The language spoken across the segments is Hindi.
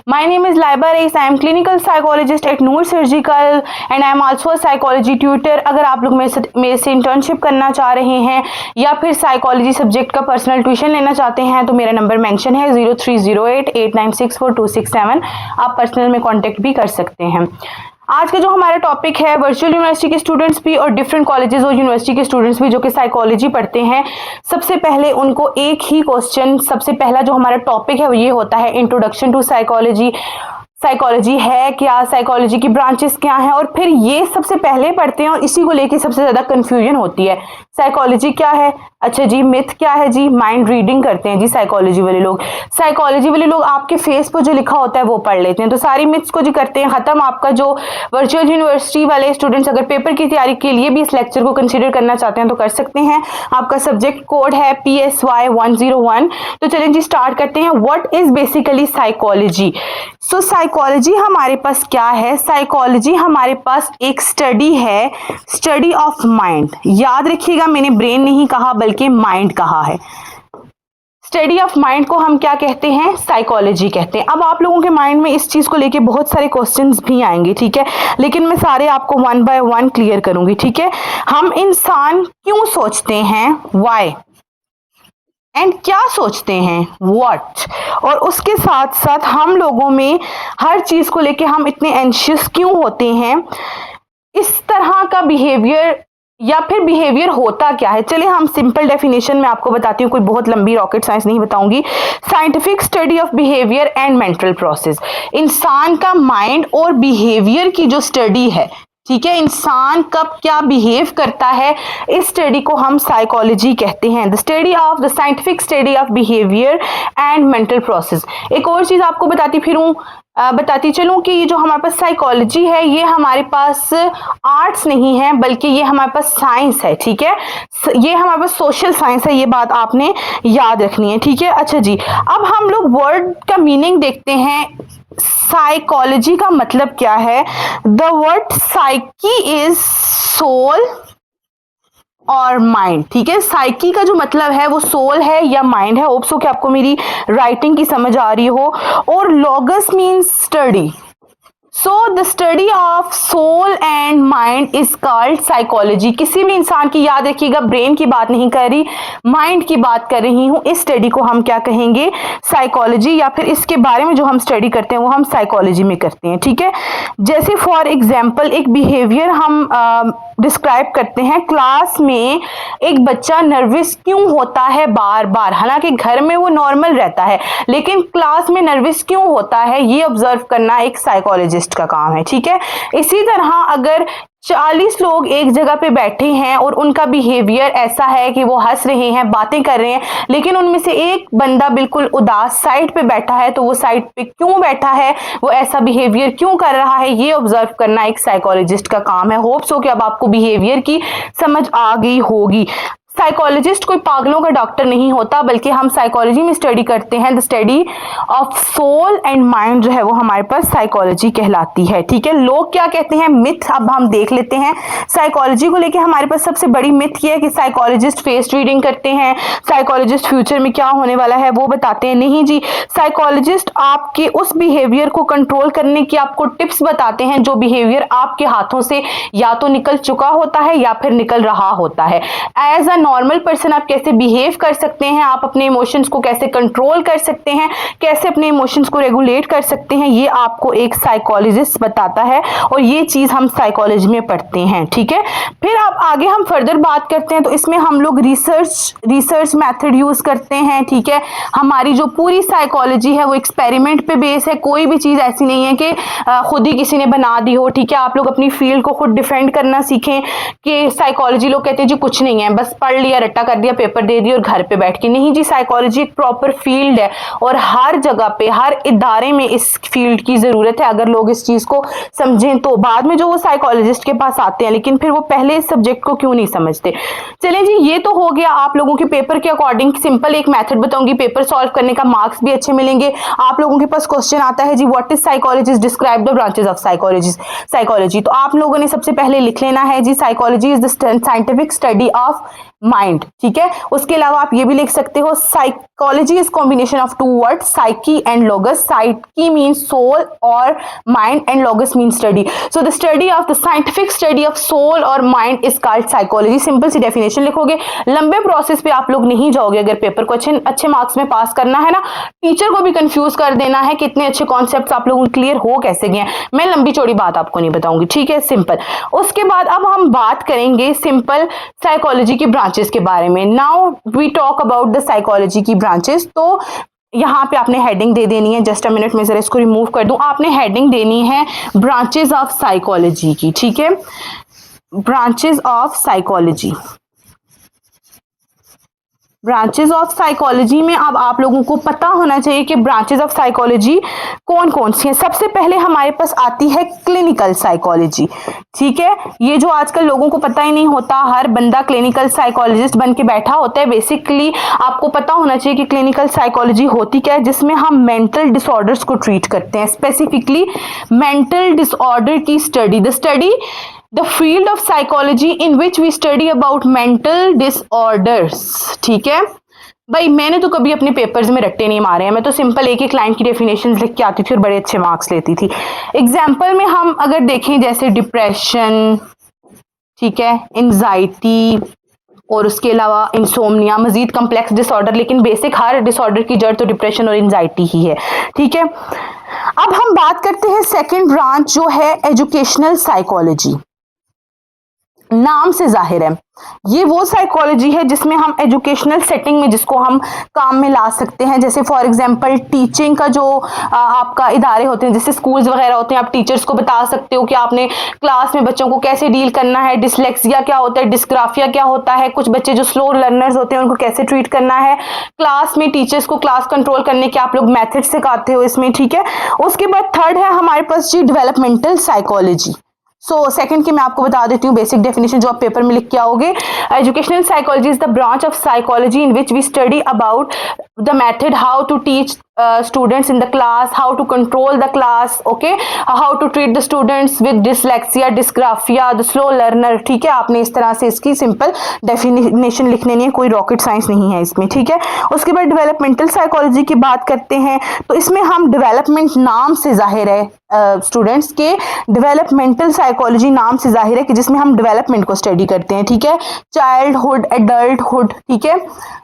My name is Laiba Reis. I am clinical psychologist at Noor Surgical and I am also a psychology tutor. अगर आप लोग मेरे से इंटर्नशिप करना चाह रहे हैं या फिर साइकोलॉजी सब्जेक्ट का पर्सनल ट्यूशन लेना चाहते हैं तो मेरा नंबर मेंशन है 0308896426 आप पर्सनल में कांटेक्ट भी कर सकते हैं। आज का जो हमारा टॉपिक है वर्चुअल यूनिवर्सिटी के स्टूडेंट्स भी और डिफरेंट कॉलेजेस और यूनिवर्सिटी के स्टूडेंट्स भी जो कि साइकोलॉजी पढ़ते हैं, सबसे पहले उनको एक ही क्वेश्चन, सबसे पहला जो हमारा टॉपिक है वो ये होता है इंट्रोडक्शन टू साइकोलॉजी। साइकोलॉजी है क्या, साइकोलॉजी की ब्रांचेस क्या हैं, और फिर ये सबसे पहले पढ़ते हैं और इसी को लेके सबसे ज़्यादा कन्फ्यूजन होती है। साइकोलॉजी क्या है, अच्छा जी मिथ क्या है जी, माइंड रीडिंग करते हैं जी साइकोलॉजी वाले लोग। साइकोलॉजी वाले लोग आपके फेस पर जो लिखा होता है वो पढ़ लेते हैं, तो सारी मिथ्स को जी करते हैं ख़त्म। आपका जो वर्चुअल यूनिवर्सिटी वाले स्टूडेंट्स अगर पेपर की तैयारी के लिए भी इस लेक्चर को कंसिडर करना चाहते हैं तो कर सकते हैं। आपका सब्जेक्ट कोड है PSY 101। तो चलें जी स्टार्ट करते हैं। What is basically psychology? So psychology हमारे पास क्या है? साइकोलॉजी हमारे पास एक स्टडी है, स्टडी ऑफ माइंड। याद रखिएगा मैंने ब्रेन नहीं कहा बल्कि माइंड कहा है। स्टडी ऑफ माइंड को हम क्या कहते हैं? साइकोलॉजी कहते हैं। अब आप लोगों के माइंड में इस चीज़ को लेके बहुत सारे क्वेश्चंस भी आएंगे, ठीक है, लेकिन मैं सारे आपको वन बाय वन क्लियर करूंगी, ठीक है। हम इंसान क्यों सोचते हैं? व्हाई एंड क्या सोचते हैं? व्हाट। और उसके साथ साथ हम लोगों में हर चीज़ को लेके हम इतने एंशियस क्यों होते हैं? इस तरह का बिहेवियर या फिर बिहेवियर होता क्या है? चलिए हम सिंपल डेफिनेशन में आपको बताती हूँ, कोई बहुत लंबी रॉकेट साइंस नहीं बताऊंगी। Scientific study of behaviour and mental process, इंसान का माइंड और बिहेवियर की जो स्टडी है, ठीक है, इंसान कब क्या बिहेव करता है, इस स्टडी को हम साइकोलॉजी कहते हैं। The study of the scientific study of behaviour and mental process. एक और चीज़ आपको बताती चलूं कि ये जो हमारे पास साइकोलॉजी है ये हमारे पास आर्ट्स नहीं है बल्कि ये हमारे पास साइंस है, ठीक है, ये हमारे पास सोशल साइंस है, ये बात आपने याद रखनी है, ठीक है। अच्छा जी, अब हम लोग वर्ड का मीनिंग देखते हैं। साइकोलॉजी का मतलब क्या है? The word psyche is soul और माइंड, ठीक है। साइकी का जो मतलब है वो सोल है या माइंड है। होप सो कि आपको मेरी राइटिंग की समझ आ रही हो। और logos means study. So the study of soul and mind is called psychology. किसी भी इंसान की, याद रखिएगा, ब्रेन की बात नहीं कर रही, माइंड की बात कर रही हूँ। इस स्टडी को हम क्या कहेंगे? साइकोलॉजी, या फिर इसके बारे में जो हम स्टडी करते हैं वो हम साइकोलॉजी में करते हैं, ठीक है। जैसे फॉर एग्जाम्पल एक बिहेवियर हम डिस्क्राइब करते हैं। क्लास में एक बच्चा नर्वस क्यों होता है बार बार, हालांकि घर में वो नॉर्मल रहता है लेकिन क्लास में नर्वस क्यों होता है, ये ऑब्जर्व करना एक साइकोलॉजिस्ट का काम है, ठीक है। इसी तरह अगर 40 लोग एक जगह पे बैठे हैं और उनका बिहेवियर ऐसा है कि वो हंस रहे हैं, बातें कर रहे हैं, लेकिन उनमें से एक बंदा बिल्कुल उदास साइड पे बैठा है, तो वो साइड पे क्यों बैठा है, वो ऐसा बिहेवियर क्यों कर रहा है, ये ऑब्जर्व करना एक साइकोलॉजिस्ट का काम है। होप सो कि अब आपको बिहेवियर की समझ आ गई होगी। साइकोलॉजिस्ट कोई पागलों का डॉक्टर नहीं होता बल्कि हम साइकोलॉजी में स्टडी करते हैं। The study of soul and mind जो है वो हमारे पास साइकोलॉजी कहलाती है, ठीक है। लोग क्या कहते हैं? मिथ। अब हम देख लेते हैं साइकोलॉजी को लेके हमारे पास सबसे बड़ी मिथ ये है कि साइकोलॉजिस्ट फेस रीडिंग करते हैं, साइकोलॉजिस्ट फ्यूचर में क्या होने वाला है वो बताते हैं। नहीं जी, साइकोलॉजिस्ट आपके उस बिहेवियर को कंट्रोल करने की आपको टिप्स बताते हैं जो बिहेवियर आपके हाथों से या तो निकल चुका होता है या फिर निकल रहा होता है। एज अ नॉर्मल पर्सन आप कैसे बिहेव कर सकते हैं, आप अपने इमोशंस को कैसे कंट्रोल कर सकते हैं, कैसे अपने इमोशंस को रेगुलेट कर सकते हैं, ये आपको एक साइकोलॉजिस्ट बताता है और ये चीज़ हम साइकोलॉजी में पढ़ते हैं, ठीक है। फिर आप आगे हम फर्दर बात करते हैं तो इसमें हम लोग रिसर्च मेथड यूज़ करते हैं, ठीक है। हमारी जो पूरी साइकोलॉजी है वो एक्सपेरिमेंट पे बेस है। कोई भी चीज़ ऐसी नहीं है कि खुद ही किसी ने बना दी हो, ठीक है। आप लोग अपनी फील्ड को खुद डिफेंड करना सीखें कि साइकोलॉजी लोग कहते हैं जी कुछ नहीं है, बस पढ़ लिया, रट्टा कर दिया, पेपर दे दिया और घर पे बैठ के। नहीं जी, साइकोलॉजी एक प्रॉपर फील्ड है और हर जगह पे, हर इदारे में इस फील्ड की ज़रूरत है। अगर लोग इस चीज़ को समझें तो बाद में जो वो साइकोलॉजिस्ट के पास आते हैं, लेकिन फिर वो पहले इस सब्जेक्ट को क्यों नहीं समझते। चलें जी, ये तो हो गया आप लोगों के पेपर के अकॉर्डिंग। सिंपल एक मेथड बताऊंगी, पेपर सॉल्व करने का, मार्क्स भी अच्छे मिलेंगे। आप लोगों के पास क्वेश्चन आता है जी what is psychology, describe the branches of psychology. तो आप लोगों ने सबसे पहले लिख लेना है जी psychology is the scientific study of mind, ठीक है। उसके अलावा आप ये भी लिख सकते हो psychology is combination of two word psyche and logos. Psyche means soul और mind and logos mean study. So the study of the scientific study of soul और mind is called psychology. Simple सी डेफिनेशन लिखोगे, लंबे प्रोसेस पे आप लोग नहीं जाओगे। अगर पेपर को अच्छे मार्क्स में पास करना है ना, टीचर को भी कंफ्यूज कर देना है, कितने अच्छे कॉन्सेप्ट्स आप लोगों को क्लियर हो कैसे गए। मैं लंबी चौड़ी बात आपको नहीं बताऊंगी, ठीक है, सिंपल। उसके बाद अब हम बात करेंगे सिंपल साइकोलॉजी की ब्रांचेस के बारे में। Now we talk about the psychology की ब्रांचेस। तो यहाँ पे आपने हेडिंग दे देनी है, जस्ट अ मिनट में जरा इसको रिमूव कर दूं। आपने हेडिंग देनी है ब्रांचेस ऑफ साइकोलॉजी की, ठीक है, branches of psychology. Branches of psychology में अब आप लोगों को पता होना चाहिए कि ब्रांचेस ऑफ साइकोलॉजी कौन कौन सी हैं। सबसे पहले हमारे पास आती है क्लिनिकल साइकोलॉजी, ठीक है। ये जो आजकल लोगों को पता ही नहीं होता, हर बंदा क्लिनिकल साइकोलॉजिस्ट बन के बैठा होता है। बेसिकली आपको पता होना चाहिए कि क्लिनिकल साइकोलॉजी होती क्या है, जिसमें हम मेंटल डिसऑर्डर्स को ट्रीट करते हैं, स्पेसिफिकली मेंटल डिसऑर्डर की study. The study The field of psychology in which we study about mental disorders, ठीक है। भाई मैंने तो कभी अपने पेपर्स में रट्टे नहीं मारे हैं, मैं तो सिंपल एक एक लाइन की डेफिनेशन लिख के आती थी और बड़े अच्छे मार्क्स लेती थी। एग्जाम्पल में हम अगर देखें जैसे डिप्रेशन, ठीक है, एंजाइटी, और उसके अलावा इंसोम्निया, मजीद कम्प्लेक्स डिसऑर्डर, लेकिन बेसिक हर डिसऑर्डर की जड़ तो डिप्रेशन और एंजाइटी ही है, ठीक है। अब हम बात करते हैं सेकेंड ब्रांच जो है एजुकेशनल साइकोलॉजी। नाम से जाहिर है ये वो साइकोलॉजी है जिसमें हम एजुकेशनल सेटिंग में जिसको हम काम में ला सकते हैं। जैसे फॉर एग्जांपल टीचिंग का जो आपका इदारे होते हैं, जैसे स्कूल्स वगैरह होते हैं, आप टीचर्स को बता सकते हो कि आपने क्लास में बच्चों को कैसे डील करना है, डिसलेक्सिया क्या होता है, डिस्ग्राफिया क्या होता है, कुछ बच्चे जो स्लो लर्नर्स होते हैं उनको कैसे ट्रीट करना है। क्लास में टीचर्स को क्लास कंट्रोल करने के आप लोग मेथड सिखाते हो इसमें, ठीक है। उसके बाद थर्ड है हमारे पास जी डेवलपमेंटल साइकोलॉजी। सो सेकंड की मैं आपको बता देती हूँ बेसिक डेफिनेशन जो आप पेपर में लिख के आओगे। Educational psychology is the branch of psychology in which we study about the method how to teach students in the class, how to control the class, okay, how to treat the students with dyslexia, dysgraphia, the slow learner, ठीक है। आपने इस तरह से इसकी सिंपल डेफिनेशन लिखने नहीं है, कोई रॉकेट साइंस नहीं है इसमें, ठीक है। उसके बाद डेवलपमेंटल साइकोलॉजी की बात करते हैं तो इसमें हम डेवलपमेंट नाम से जाहिर है स्टूडेंट्स के डेवलपमेंटल साइकोलॉजी नाम से जाहिर है कि जिसमें हम डेवलपमेंट को स्टडी करते हैं, ठीक है। चाइल्डहुड, एडल्टहुड, ठीक है,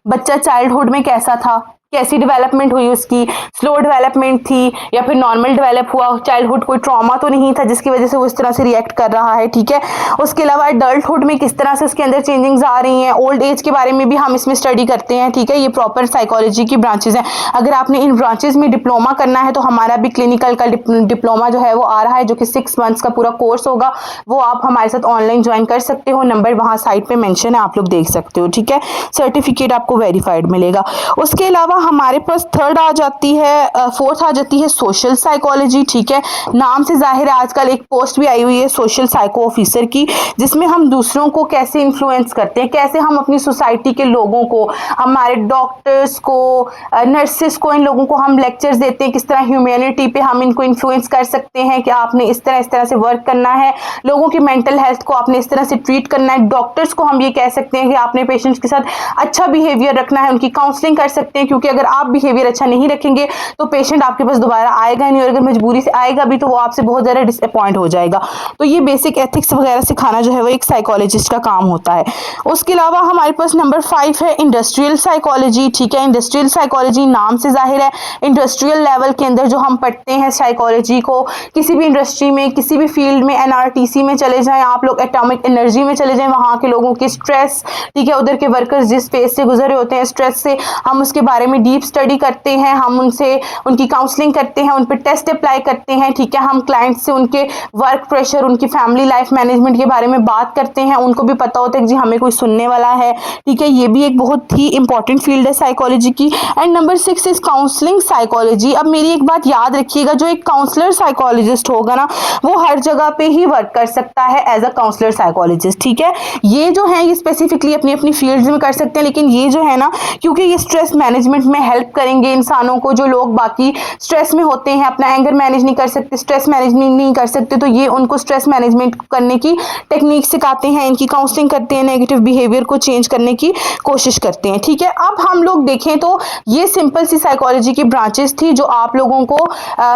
बच्चा चाइल्डहुड में कैसा था, कैसी डेवलपमेंट हुई उसकी, स्लो डेवलपमेंट थी या फिर नॉर्मल डेवलप हुआ, चाइल्डहुड कोई ट्रॉमा तो नहीं था जिसकी वजह से वो इस तरह से रिएक्ट कर रहा है, ठीक है। उसके अलावा एडल्टहुड में किस तरह से उसके अंदर चेंजिंग्स आ रही हैं, ओल्ड एज के बारे में भी हम इसमें स्टडी करते हैं, ठीक है। ये प्रॉपर साइकोलॉजी की ब्रांचेज हैं। अगर आपने इन ब्रांचेज में डिप्लोमा करना है तो हमारा भी क्लिनिकल का डिप्लोमा जो है वो आ रहा है, जो कि 6 मंथ्स का पूरा कोर्स होगा। वो आप हमारे साथ ऑनलाइन ज्वाइन कर सकते हो, नंबर वहाँ साइट पे मेंशन है, आप लोग देख सकते हो, ठीक है। सर्टिफिकेट आपको वेरीफाइड मिलेगा। उसके अलावा हमारे पास थर्ड आ जाती है, फोर्थ आ जाती है सोशल साइकोलॉजी, ठीक है। नाम से जाहिर है आजकल एक पोस्ट भी आई हुई है सोशल साइको ऑफिसर की, जिसमें हम दूसरों को कैसे इन्फ्लुएंस करते हैं, कैसे हम अपनी सोसाइटी के लोगों को, हमारे डॉक्टर्स को, नर्सेस को, इन लोगों को हम लेक्चर्स देते हैं किस तरह ह्यूमैनिटी पे हम इनको इन्फ्लुएंस कर सकते हैं कि आपने इस तरह से वर्क करना है, लोगों की मेंटल हेल्थ को आपने इस तरह से ट्रीट करना है। डॉक्टर्स को हम ये कह सकते हैं कि आपने पेशेंट्स के साथ अच्छा बिहेवियर रखना है, उनकी काउंसलिंग कर सकते हैं, क्योंकि अगर आप बिहेवियर अच्छा नहीं रखेंगे तो पेशेंट आपके पास दोबारा आएगा नहीं, और अगर मजबूरी से आएगा भी तो वो आपसे बहुत ज़्यादा डिसअपॉइंट हो जाएगा। तो ये बेसिक एथिक्स वगैरह सिखाना जो है वो एक साइकोलॉजिस्ट का काम होता है। उसके अलावा हमारे पास नंबर 5 है इंडस्ट्रियल साइकोलॉजी, ठीक है। इंडस्ट्रियल साइकोलॉजी नाम से जाहिर है इंडस्ट्रियल लेवल के अंदर जो हम पढ़ते हैं साइकोलॉजी को, किसी भी इंडस्ट्री में, किसी भी फील्ड में, NRTC में चले जाएं आप लोग, एटॉमिक एनर्जी में चले जाएं, वहाँ के लोगों की स्ट्रेस, ठीक है, उधर के वर्कर्स जिस फेज से गुजरे होते हैं स्ट्रेस से, हम उसके बारे में डीप स्टडी करते हैं, हम उनसे उनकी काउंसलिंग करते हैं, उन पर टेस्ट अप्लाई करते हैं, ठीक है। हम क्लाइंट से उनके वर्क प्रेशर, उनकी फैमिली लाइफ मैनेजमेंट के बारे में बात करते हैं, उनको भी पता होता है कि जी हमें कोई सुनने वाला है, ठीक है। ये भी एक बहुत ही इंपॉर्टेंट फील्ड है साइकोलॉजी की। And number 6 is counselling psychology. अब मेरी एक बात याद रखिएगा, जो एक काउंसलर साइकोलॉजिस्ट होगा ना वो हर जगह पे ही वर्क कर सकता है एज अ काउंसलर साइकोलॉजिस्ट, ठीक है। ये जो है ये स्पेसिफिकली अपनी अपनी फील्ड्स में कर सकते हैं, लेकिन ये जो है ना क्योंकि ये स्ट्रेस मैनेजमेंट मैनेजमेंट में हेल्प करेंगे इंसानों को। जो लोग बाकी स्ट्रेस में होते हैं, अपना एंगर मैनेज नहीं कर सकते, स्ट्रेस मैनेजमेंट नहीं कर सकते, तो ये उनको स्ट्रेस मैनेजमेंट करने की टेक्निक सिखाते हैं, इनकी काउंसलिंग करते हैं, नेगेटिव बिहेवियर को चेंज करने की कोशिश करते हैं। ठीक है, अब हम लोग देखें तो ये सिंपल सी साइकोलॉजी की ब्रांचेस थी जो आप लोगों को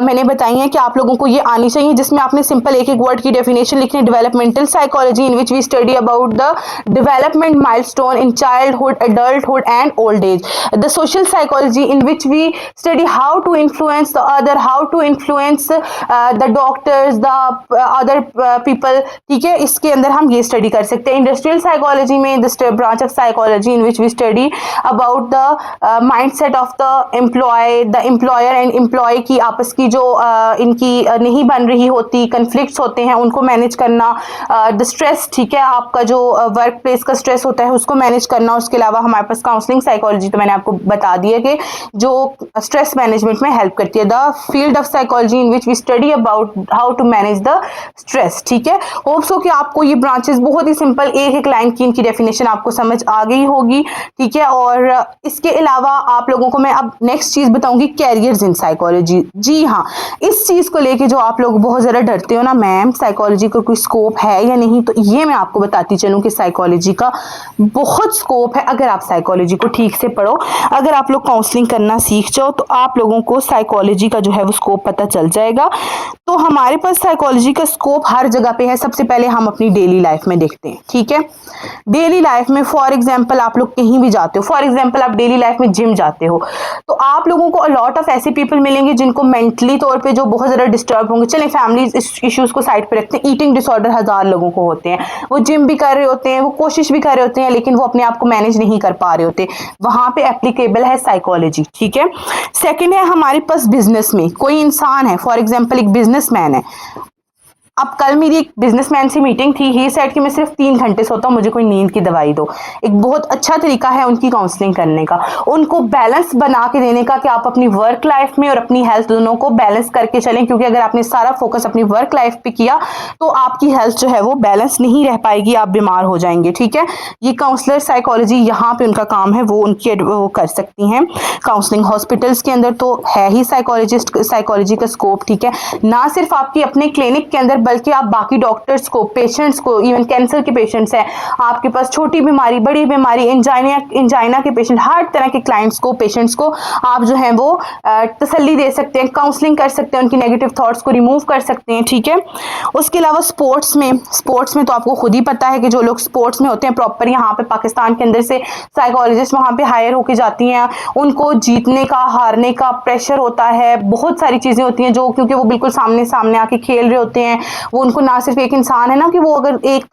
मैंने बताई हैं कि आप लोगों को ये आनी चाहिए, जिसमें आपने सिंपल एक एक वर्ड की डेफिनेशन लिखनी है। Developmental psychology in which we study about the development milestone in childhood, adulthood and old age. The social psychology in which we study how to influence the other, how to influence the doctors, the other people. ठीक है, इसके अंदर हम ये स्टडी कर सकते हैं। इंडस्ट्रियल साइकोलॉजी में the branch of psychology in which we study about the mindset of the employee, the employer and employee की आपस की जो इनकी नहीं बन रही होती, कन्फ्लिक्ट्स होते हैं, उनको मैनेज करना, द स्ट्रेस, ठीक है, आपका जो वर्क प्लेस का स्ट्रेस होता है उसको मैनेज करना। उसके अलावा हमारे पास काउंसलिंग साइकोलॉजी, तो मैंने आपको बता दिया कि जो स्ट्रेस मैनेजमेंट में हेल्प करती है। The field of psychology in which we study about how to manage the stress. ठीक है, होप्स हो कि आपको ये ब्रांचेस बहुत ही सिंपल एक एक लाइन की इनकी डेफिनेशन आपको समझ आ गई होगी। ठीक है, और इसके अलावा आप लोगों को मैं अब नेक्स्ट चीज बताऊंगी, कैरियर्स इन साइकोलॉजी। जी हाँ, इस चीज को लेके जो आप लोग बहुत ज्यादा डरते हो ना, मैम साइकोलॉजी को कोई स्कोप है या नहीं, तो ये मैं आपको बताती चलूं कि साइकोलॉजी का बहुत स्कोप है। अगर आप साइकोलॉजी को ठीक से पढ़ो, अगर आप लोग काउंसलिंग करना सीख जाओ, तो आप लोगों को साइकोलॉजी का जो है वो स्कोप पता चल जाएगा। तो हमारे पास साइकोलॉजी का स्कोप हर जगह पे है। सबसे पहले हम अपनी डेली लाइफ में देखते हैं। ठीक है, डेली लाइफ में फॉर एग्जाम्पल आप लोग कहीं भी जाते हो, फॉर एग्जाम्पल आप डेली लाइफ में जिम जाते हो, तो आप लोगों को अलॉट ऑफ ऐसे पीपल मिलेंगे जिनको मेंटली तौर पे जो बहुत ज़्यादा डिस्टर्ब होंगे। चलें फैमिली इश्यूज़ को साइड पे रखते हैं, ईटिंग डिसऑर्डर 1000 लोगों को होते हैं, वो जिम भी कर रहे होते हैं, वो कोशिश भी कर रहे होते हैं, लेकिन वो अपने आप को मैनेज नहीं कर पा रहे होते। वहाँ पे एप्लीकेबल है साइकोलॉजी। ठीक है, सेकेंड है हमारे पास बिजनेस में कोई इंसान है, फॉर एग्जाम्पल एक बिजनेसमैन है। अब कल मेरी एक बिजनेसमैन से मीटिंग थी, ही सेड कि मैं सिर्फ 3 घंटे सोता हूँ, मुझे कोई नींद की दवाई दो। एक बहुत अच्छा तरीका है उनकी काउंसलिंग करने का, उनको बैलेंस बना के देने का कि आप अपनी वर्क लाइफ में और अपनी हेल्थ दोनों को बैलेंस करके चलें, क्योंकि अगर आपने सारा फोकस अपनी वर्क लाइफ पे किया तो आपकी हेल्थ जो है वो बैलेंस नहीं रह पाएगी, आप बीमार हो जाएंगे। ठीक है, ये काउंसलर साइकोलॉजी यहाँ पे उनका काम है, वो उनकी वो कर सकती हैं काउंसलिंग। हॉस्पिटल्स के अंदर तो है ही साइकोलॉजी का स्कोप। ठीक है, ना सिर्फ आपकी अपने क्लिनिक के अंदर, बल्कि आप बाकी डॉक्टर्स को, पेशेंट्स को, इवन कैंसर के पेशेंट्स हैं आपके पास, छोटी बीमारी, बड़ी बीमारी, एंजाइना के पेशेंट, हर तरह के क्लाइंट्स को, पेशेंट्स को आप जो है वो तसल्ली दे सकते हैं, काउंसलिंग कर सकते हैं, उनकी नेगेटिव थॉट्स को रिमूव कर सकते हैं। ठीक है, उसके अलावा स्पोर्ट्स में तो आपको खुद ही पता है कि जो लोग स्पोर्ट्स में होते हैं, प्रॉपर यहाँ पे पाकिस्तान के अंदर से साइकोलॉजिस्ट वहाँ पे हायर होके जाती हैं, उनको जीतने का, हारने का प्रेशर होता है, बहुत सारी चीज़ें होती हैं जो, क्योंकि वो बिल्कुल सामने आके खेल रहे होते हैं, वो उनको ना सिर्फ एक इंसान है ना कि वो अगर एक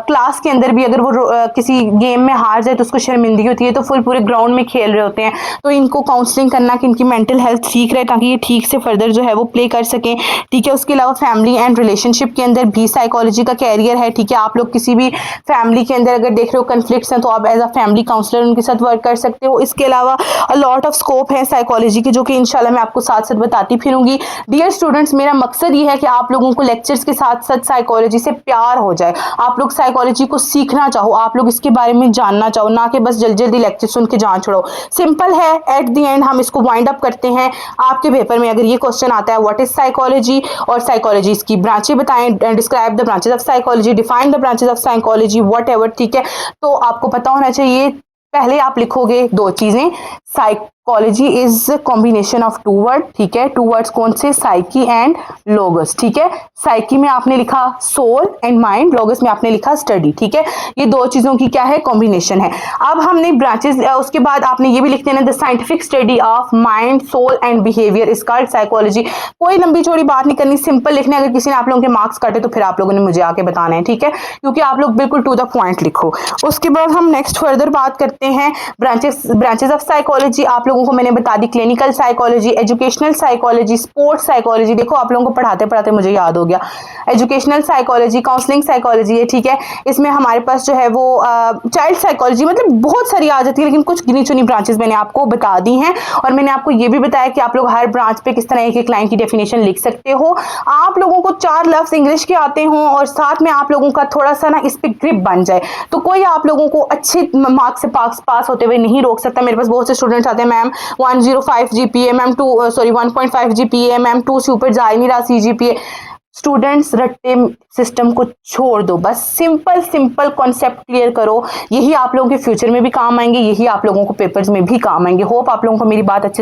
क्लास के अंदर भी अगर वो किसी गेम में हार जाए तो उसको शर्मिंदगी होती है, तो फुल पूरे ग्राउंड में खेल रहे होते हैं। तो इनको काउंसलिंग करना कि इनकी मेंटल हेल्थ ठीक रहे ताकि ये ठीक से फर्दर जो है वो प्ले कर सकें। ठीक है, उसके अलावा फैमिली एंड रिलेशनशिप के अंदर भी साइकोलॉजी का कैरियर है। ठीक है, आप लोग किसी भी फैमिली के अंदर अगर देख रहे हो कन्फ्लिक्ट्स हैं, तो आप एज अ फैमिली काउंसलर उनके साथ वर्क कर सकते हो। इसके अलावा लॉट ऑफ स्कोप है साइकोलॉजी के, जो कि इंशाल्लाह मैं आपको साथ साथ बताती फिरूंगी। डियर स्टूडेंट्स, मेरा मकसद ये है कि आप लोगों को लेक्चर्स के साथ साथ साइकोलॉजी से प्यार हो जाए, आप लोग साइकोलॉजी को सीखना चाहो, आप लोग इसके बारे में जानना चाहो, ना कि बस जल्दी जल्दी लेक्चर सुन के जान छोड़ो। सिंपल है, एट द एंड हम इसको वाइंड अप करते हैं। आपके पेपर में अगर ये क्वेश्चन आता है व्हाट इज साइकोलॉजी, और साइकोलॉजी इसकी ब्रांचें बताएं, describe the branches of psychology, define the branches of psychology, whatever. ठीक है, तो आपको पता होना चाहिए, पहले आप लिखोगे 2 चीजें, psychology is combination of 2 word. ठीक है, 2 वर्ड्स कौन से, साइकी एंड लोगस। ठीक है, साइकी में आपने लिखा सोल एंड माइंड, लोगस में आपने लिखा स्टडी। ठीक है, ये 2 चीजों की क्या है, कॉम्बिनेशन है। अब हमने ब्रांचेस, उसके बाद आपने ये भी लिख देना, the scientific study of mind, soul and behaviour is called psychology. कोई लंबी चौड़ी बात नहीं करनी, सिंपल लिखना है। अगर किसी ने आप लोगों के मार्क्स काटे तो फिर आप लोगों ने मुझे आके बताना है। ठीक है, क्योंकि आप लोग बिल्कुल टू द पॉइंट लिखो। उसके बाद हम नेक्स्ट फर्दर बात करते हैं ब्रांचेस ऑफ साइकोलॉजी। आप लोगों को मैंने बता दी clinical psychology, educational psychology, sports psychology. देखो आप लोगों को पढ़ाते पढ़ाते मुझे याद हो गया, एजुकेशनल साइकोलॉजी, काउंसलिंग साइकोलॉजी है। ठीक है, इसमें हमारे पास जो है वो चाइल्ड साइकोलॉजी, मतलब बहुत सारी आ जाती है, लेकिन कुछ गिनी चुनी ब्रांचेस मैंने आपको बता दी हैं। और मैंने आपको ये भी बताया कि आप लोग हर ब्रांच पे किस तरह एक लाइन की डेफिनेशन लिख सकते हो। आप लोगों को 4 लफ्ज इंग्लिश के आते हों और साथ में आप लोगों का थोड़ा सा ना इस पे ग्रिप बन जाए, तो कोई आप लोगों को अच्छे मार्क्स से पास होते हुए नहीं रोक सकता। मेरे पास बहुत से स्टूडेंट्स आते हैं, मैं ma'am 105 GPA, ma'am 1.5 GPA, ma'am 2 से ऊपर जा ही नहीं रहा CGPA। स्टूडेंट्स रट्टे सिस्टम को छोड़ दो, बस सिंपल सिंपल कॉन्सेप्ट क्लियर करो। यही आप लोगों के फ्यूचर में भी काम आएंगे, यही आप लोगों को पेपर्स में भी काम आएंगे। होप आप लोगों को मेरी बात अच्छे